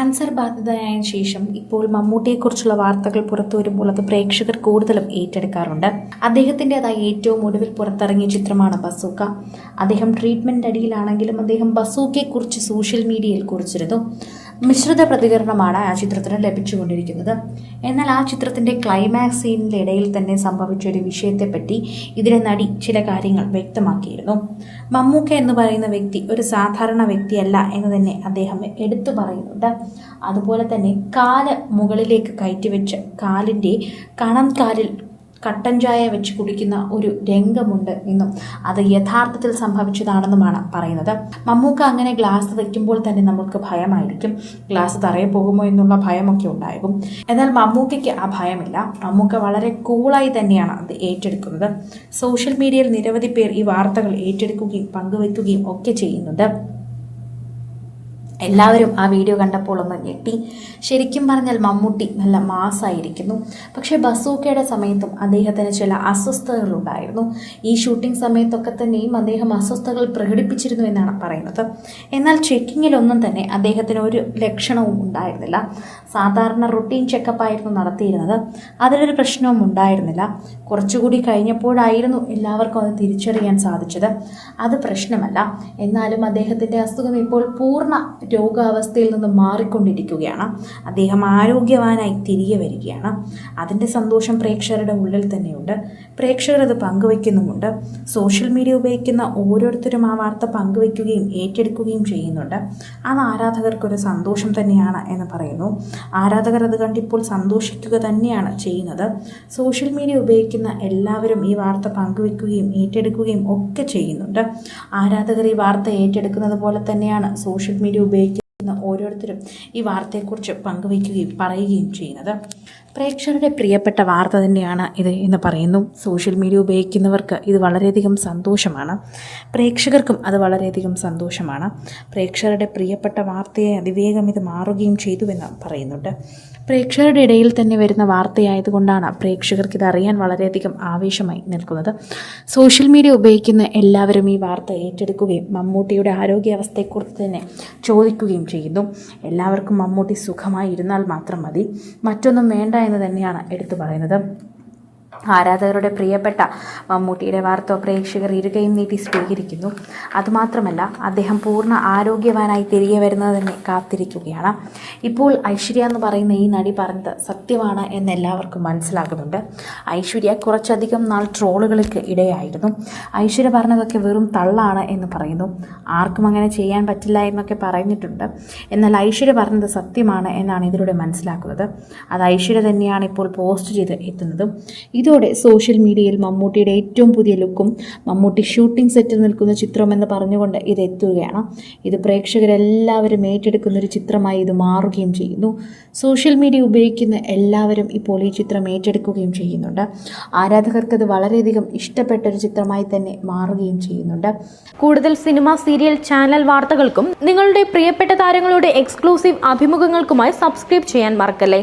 Cancer ബാധിതയായ ശേഷം ഇപ്പോൾ മമ്മൂട്ടിയെക്കുറിച്ചുള്ള വാർത്തകൾ പുറത്തു വരുമ്പോൾ അത് പ്രേക്ഷകർ കൂടുതലും ഏറ്റെടുക്കാറുണ്ട്. അദ്ദേഹത്തിൻ്റെതായി ഏറ്റവും ഒടുവിൽ പുറത്തിറങ്ങിയ ചിത്രമാണ് ബസൂക്ക. അദ്ദേഹം ട്രീറ്റ്മെന്റ് അടിയിലാണെങ്കിലും അദ്ദേഹം ബസൂക്കയെക്കുറിച്ച് സോഷ്യൽ മീഡിയയിൽ കുറിച്ചിരുന്നു. മിശ്രിത പ്രതികരണമാണ് ആ ചിത്രത്തിന് ലഭിച്ചുകൊണ്ടിരിക്കുന്നത്. എന്നാൽ ആ ചിത്രത്തിന്റെ ക്ലൈമാക്സ് സീനിന്റെ ഇടയിൽ തന്നെ സംഭവിച്ച ഒരു വിഷയത്തെപ്പറ്റി ഇതിലെ നടി ചില കാര്യങ്ങൾ വ്യക്തമാക്കിയിരുന്നു. മമ്മൂക്ക എന്ന് പറയുന്ന വ്യക്തി ഒരു സാധാരണ വ്യക്തിയല്ല എന്ന് തന്നെ അദ്ദേഹം എടുത്തു പറയുന്നുണ്ട്. അതുപോലെ തന്നെ കാല് മുകളിലേക്ക് കയറ്റിവെച്ച് കാലിൻ്റെ കണം കാലിൽ കട്ടൻ ചായ വെച്ച് കുടിക്കുന്ന ഒരു രംഗമുണ്ട് എന്നും അത് യഥാർത്ഥത്തിൽ സംഭവിച്ചതാണെന്നുമാണ് പറയുന്നത്. മമ്മൂക്ക അങ്ങനെ ഗ്ലാസ് വയ്ക്കുമ്പോൾ തന്നെ നമുക്ക് ഭയമായിരിക്കും, ഗ്ലാസ് തറയെ പോകുമോ എന്നുള്ള ഭയമൊക്കെ ഉണ്ടാകും. എന്നാൽ മമ്മൂക്കയ്ക്ക് ആ ഭയമില്ല. മമ്മൂക്ക വളരെ കൂളായി തന്നെയാണ് അത് ഏറ്റെടുക്കുന്നത്. സോഷ്യൽ മീഡിയയിൽ നിരവധി പേർ ഈ വാർത്തകൾ ഏറ്റെടുക്കുകയും പങ്കുവയ്ക്കുകയും ഒക്കെ ചെയ്യുന്നുണ്ട്. എല്ലാവരും ആ വീഡിയോ കണ്ടപ്പോൾ ഒന്ന് ഞെട്ടി. ശരിക്കും പറഞ്ഞാൽ മമ്മൂട്ടി നല്ല മാസായിരിക്കുന്നു. പക്ഷേ ബസൂക്കയുടെ സമയത്തും അദ്ദേഹത്തിന് ചില അസ്വസ്ഥതകളുണ്ടായിരുന്നു. ഈ ഷൂട്ടിംഗ് സമയത്തൊക്കെ തന്നെയും അദ്ദേഹം അസ്വസ്ഥതകൾ പ്രകടിപ്പിച്ചിരുന്നു എന്നാണ് പറയുന്നത്. എന്നാൽ ചെക്കിങ്ങിലൊന്നും തന്നെ അദ്ദേഹത്തിന് ഒരു ലക്ഷണവും ഉണ്ടായിരുന്നില്ല. സാധാരണ റുട്ടീൻ ചെക്കപ്പായിരുന്നു നടത്തിയിരുന്നത്. അതിലൊരു പ്രശ്നവും ഉണ്ടായിരുന്നില്ല. കുറച്ചുകൂടി കഴിഞ്ഞപ്പോഴായിരുന്നു എല്ലാവർക്കും അത് തിരിച്ചറിയാൻ സാധിച്ചത്. അത് പ്രശ്നമല്ല. എന്നാലും അദ്ദേഹത്തിൻ്റെ അസുഖം ഇപ്പോൾ പൂർണ്ണ രോഗാവസ്ഥയിൽ നിന്ന് മാറിക്കൊണ്ടിരിക്കുകയാണ്. അദ്ദേഹം ആരോഗ്യവാനായി തിരികെ വരികയാണ്. അതിൻ്റെ സന്തോഷം പ്രേക്ഷകരുടെ ഉള്ളിൽ തന്നെയുണ്ട്. പ്രേക്ഷകർ അത് പങ്കുവയ്ക്കുന്നുമുണ്ട്. സോഷ്യൽ മീഡിയ ഉപയോഗിക്കുന്ന ഓരോരുത്തരും ആ വാർത്ത പങ്കുവയ്ക്കുകയും ഏറ്റെടുക്കുകയും ചെയ്യുന്നുണ്ട്. അത് ആരാധകർക്കൊരു സന്തോഷം തന്നെയാണ് എന്ന് പറയുന്നു. ആരാധകർ അത് കണ്ടിപ്പോൾ സന്തോഷിക്കുക തന്നെയാണ് ചെയ്യുന്നത്. സോഷ്യൽ മീഡിയ ഉപയോഗിക്കുന്ന എല്ലാവരും ഈ വാർത്ത പങ്കുവയ്ക്കുകയും ഏറ്റെടുക്കുകയും ഒക്കെ ചെയ്യുന്നുണ്ട്. ആരാധകർ ഈ വാർത്ത ഏറ്റെടുക്കുന്നത് പോലെ തന്നെയാണ് സോഷ്യൽ മീഡിയ ഉപയോഗിക്കുന്ന ഓരോരുത്തരും ഈ വാർത്തയെക്കുറിച്ച് പങ്കുവയ്ക്കുകയും പറയുകയും ചെയ്യുന്നത്. പ്രേക്ഷകരുടെ പ്രിയപ്പെട്ട വാർത്ത തന്നെയാണ് ഇത് എന്ന് പറയുന്നു. സോഷ്യൽ മീഡിയ ഉപയോഗിക്കുന്നവർക്ക് ഇത് വളരെയധികം സന്തോഷമാണ്. പ്രേക്ഷകർക്കും അത് വളരെയധികം സന്തോഷമാണ്. പ്രേക്ഷകരുടെ പ്രിയപ്പെട്ട വാർത്തയെ അതിവേഗം ഇത് മാറുകയും ചെയ്തുവെന്ന് പറയുന്നുണ്ട്. പ്രേക്ഷകരുടെ ഇടയിൽ തന്നെ വരുന്ന വാർത്തയായതുകൊണ്ടാണ് പ്രേക്ഷകർക്ക് ഇതറിയാൻ വളരെയധികം ആവേശമായി നിൽക്കുന്നത്. സോഷ്യൽ മീഡിയ ഉപയോഗിക്കുന്ന എല്ലാവരും ഈ വാർത്ത ഏറ്റെടുക്കുകയും മമ്മൂട്ടിയുടെ ആരോഗ്യാവസ്ഥയെക്കുറിച്ച് തന്നെ ചോദിക്കുകയും ചെയ്യുന്നു. എല്ലാവർക്കും മമ്മൂട്ടി സുഖമായി ഇരുന്നാൽ മാത്രം മതി, മറ്റൊന്നും വേണ്ട എന്ന് തന്നെയാണ് എടുത്തു പറയുന്നത്. ആരാധകരുടെ പ്രിയപ്പെട്ട മമ്മൂട്ടിയുടെ വാർത്ത പ്രേക്ഷകർ ഇരുകയും നീട്ടി സ്വീകരിക്കുന്നു. അതുമാത്രമല്ല, അദ്ദേഹം പൂർണ്ണ ആരോഗ്യവാനായി തിരികെ വരുന്നത് തന്നെ കാത്തിരിക്കുകയാണ്. ഇപ്പോൾ ഐശ്വര്യ എന്ന് പറയുന്ന ഈ നടി പറഞ്ഞത് സത്യമാണ് എന്ന് എല്ലാവർക്കും മനസ്സിലാകുന്നുണ്ട്. ഐശ്വര്യ കുറച്ചധികം നാൾ ട്രോളുകൾക്ക് ഇടയായിരുന്നു. ഐശ്വര്യ പറഞ്ഞതൊക്കെ വെറും തള്ളാണ് എന്ന് പറയുന്നു. ആർക്കും അങ്ങനെ ചെയ്യാൻ പറ്റില്ല എന്നൊക്കെ പറഞ്ഞിട്ടുണ്ട്. എന്നാൽ ഐശ്വര്യ പറഞ്ഞത് സത്യമാണ് എന്നാണ് ഇതിലൂടെ മനസ്സിലാക്കുന്നത്. അത് ഐശ്വര്യ തന്നെയാണ് ഇപ്പോൾ പോസ്റ്റ് ചെയ്ത് എത്തുന്നതും. ഇതോടെ സോഷ്യൽ മീഡിയയിൽ മമ്മൂട്ടിയുടെ ഏറ്റവും പുതിയ ലുക്കും മമ്മൂട്ടി ഷൂട്ടിംഗ് സെറ്റിൽ നിൽക്കുന്ന ചിത്രമെന്ന് പറഞ്ഞുകൊണ്ട് ഇത് എത്തുകയാണ്. ഇത് പ്രേക്ഷകരെല്ലാവരും ഏറ്റെടുക്കുന്ന ഒരു ചിത്രമായി ഇത് മാറുകയും ചെയ്യുന്നു. സോഷ്യൽ മീഡിയ ഉപയോഗിക്കുന്ന എല്ലാവരും ഇപ്പോൾ ഈ ചിത്രം ഏറ്റെടുക്കുകയും ചെയ്യുന്നുണ്ട്. ആരാധകർക്ക് അത് വളരെയധികം ഇഷ്ടപ്പെട്ട ഒരു ചിത്രമായി തന്നെ മാറുകയും ചെയ്യുന്നുണ്ട്. കൂടുതൽ സിനിമ, സീരിയൽ, ചാനൽ വാർത്തകൾക്കും നിങ്ങളുടെ പ്രിയപ്പെട്ട താരങ്ങളുടെ എക്സ്ക്ലൂസീവ് അഭിമുഖങ്ങൾക്കുമായി സബ്സ്ക്രൈബ് ചെയ്യാൻ മറക്കല്ലേ.